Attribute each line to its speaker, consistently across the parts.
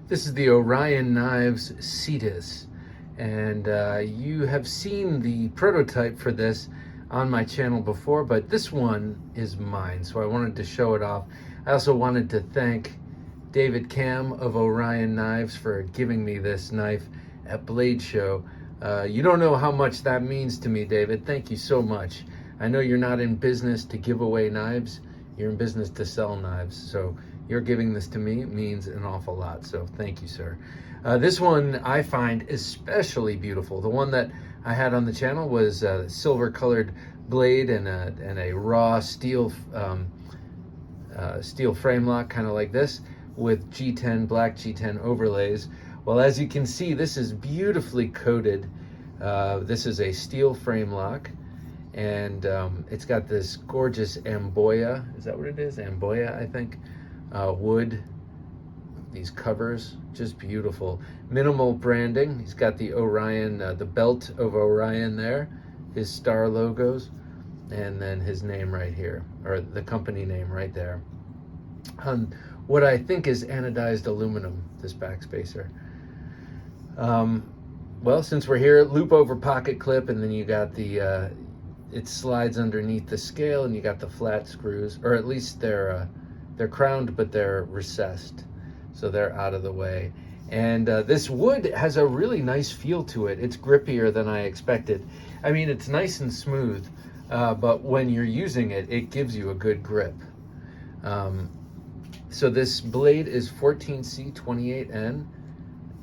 Speaker 1: This is the Orion Knives Cetus, and you have seen the prototype for this on my channel before, but this one is mine, so I wanted to show it off. I also wanted to thank David Cam of Orion Knives for giving me this knife at Blade Show. You don't know how much that means to me, David. Thank you so much. I know you're not in business to give away knives, you're in business to sell knives, so you're giving this to me means an awful lot, so thank you, sir. This one I find especially beautiful. The one that I had on the channel was a silver-colored blade and a raw steel frame lock, kind of like this, with G10, black G10 overlays. Well, as you can see, this is beautifully coated. This is a steel frame lock, and it's got this gorgeous amboya. Is that what it is? Amboya, I think. Wood, these covers, just beautiful. Minimal branding. He's got the Orion, the belt of Orion there, his star logos, and then his name right here, or the company name right there. What I think is anodized aluminum, this backspacer. Well, since we're here, loop over pocket clip, and then you got the, it slides underneath the scale, and you got the flat screws, or at least they're crowned, but they're recessed, so they're out of the way. And this wood has a really nice feel to it. It's grippier than I expected. I mean, it's nice and smooth, but when you're using it, it gives you a good grip. So this blade is 14C28N,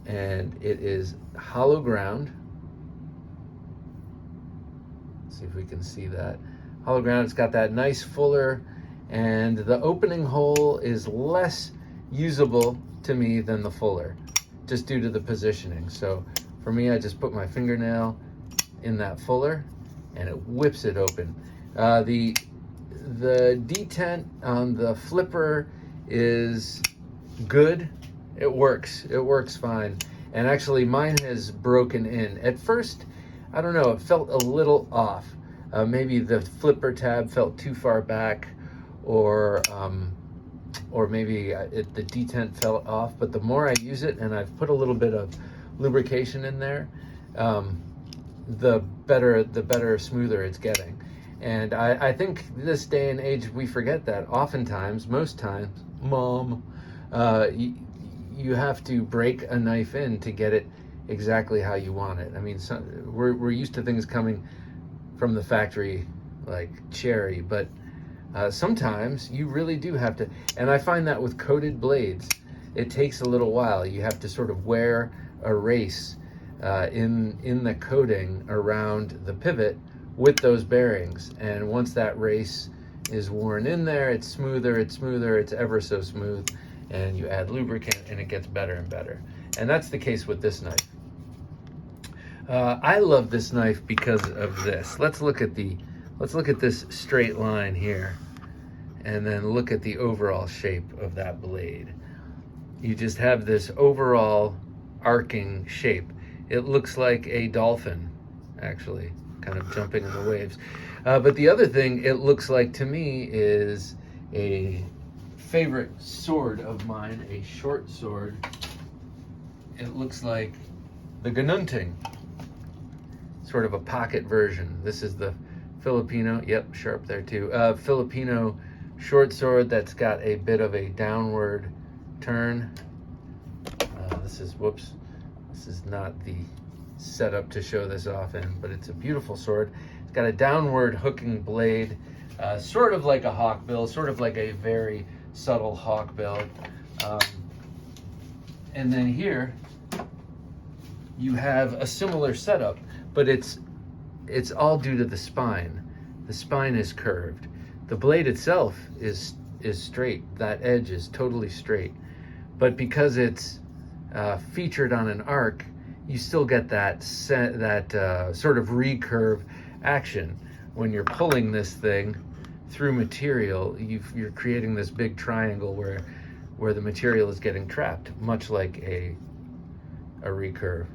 Speaker 1: and it is hollow ground. Let's see if we can see that. Hollow ground, it's got that nice fuller, and the opening hole is less usable to me than the fuller, just due to the positioning. So for me, I just put my fingernail in that fuller and it whips it open. The detent on the flipper is good. It works fine. And actually mine has broken in. At first, I don't know, it felt a little off. Maybe the flipper tab felt too far back, or maybe the detent fell off. But the more I use it, and I've put a little bit of lubrication in there, the better, smoother it's getting. And I think this day and age we forget that. Oftentimes, most times, you have to break a knife in to get it exactly how you want it. I mean, we're used to things coming from the factory like cherry, but sometimes you really do have to, and I find that with coated blades, it takes a little while. You have to sort of wear a race in the coating around the pivot with those bearings. And once that race is worn in there, it's smoother, it's ever so smooth, and you add lubricant and it gets better and better. And that's the case with this knife. I love this knife because of this. Let's look at this straight line here, and then look at the overall shape of that blade. You just have this overall arcing shape. It looks like a dolphin, actually, kind of jumping in the waves. But the other thing it looks like to me is a favorite sword of mine, a short sword. It looks like the ginunting, sort of a pocket version. This is the Filipino, yep, sharp there too. Filipino short sword that's got a bit of a downward turn. This is not the setup to show this off in, but it's a beautiful sword. It's got a downward hooking blade, sort of like a hawkbill, sort of like a very subtle hawkbill. And then here you have a similar setup, but it's all due to the spine. The spine is curved. The blade itself is straight. That edge is totally straight. But because it's featured on an arc, you still get that sort of recurve action. When you're pulling this thing through material, you're creating this big triangle where the material is getting trapped, much like a recurve.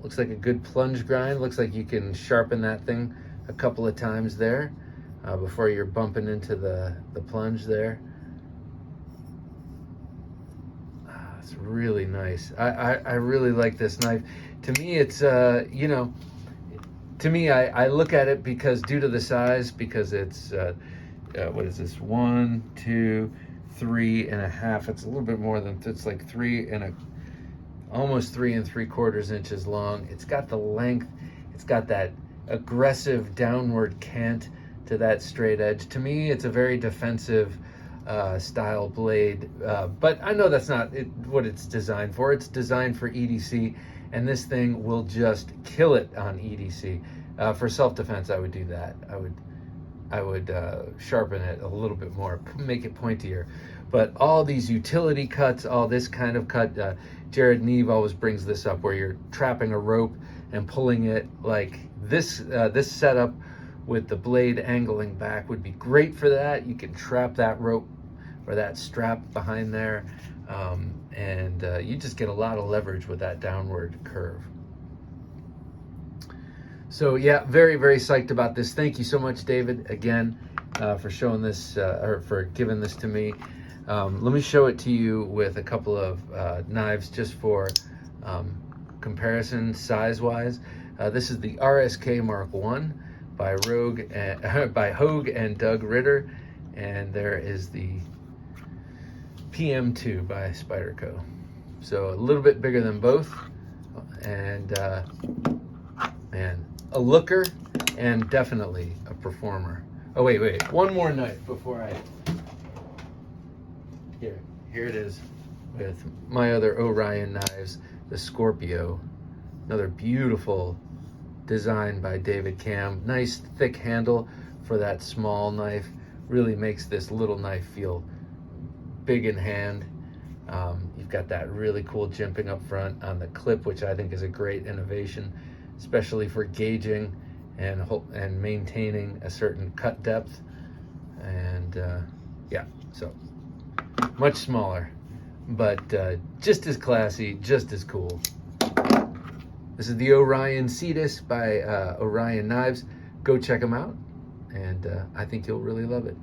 Speaker 1: Looks like a good plunge grind. Looks like you can sharpen that thing a couple of times there before you're bumping into the plunge there. It's really nice. I really like this knife. To me, it's, you know, to me, I look at it because due to the size, because it's, what is this? 1, 2, 3.5. It's a little bit more than, it's like almost 3 3/4 inches long. It's got the length. It's got that aggressive downward cant to that straight edge. To me, it's a very defensive style blade, but I know that's not what it's designed for. It's designed for EDC, and this thing will just kill it on EDC. For self-defense, I would do that. I would sharpen it a little bit more, make it pointier. But all these utility cuts, all this kind of cut, Jared Neve always brings this up, where you're trapping a rope and pulling it like this. This setup with the blade angling back would be great for that. You can trap that rope or that strap behind there, and you just get a lot of leverage with that downward curve. So yeah, very, very psyched about this. Thank you so much, David, again, for showing this, or for giving this to me. Let me show it to you with a couple of knives just for comparison size-wise. This is the RSK Mark I by Hogue and Doug Ritter, and there is the PM2 by Spyderco. So a little bit bigger than both, and man, a looker and definitely a performer. Oh wait, one more knife before I, here it is with my other Orion knives, the Scorpio, another beautiful design by David Cam. Nice thick handle for that small knife, really makes this little knife feel big in hand. You've got that really cool jimping up front on the clip, which I think is a great innovation, especially for gauging and maintaining a certain cut depth. And yeah, so much smaller, but just as classy, just as cool. This is the Orion Cetus by Orion Knives. Go check them out, and I think you'll really love it.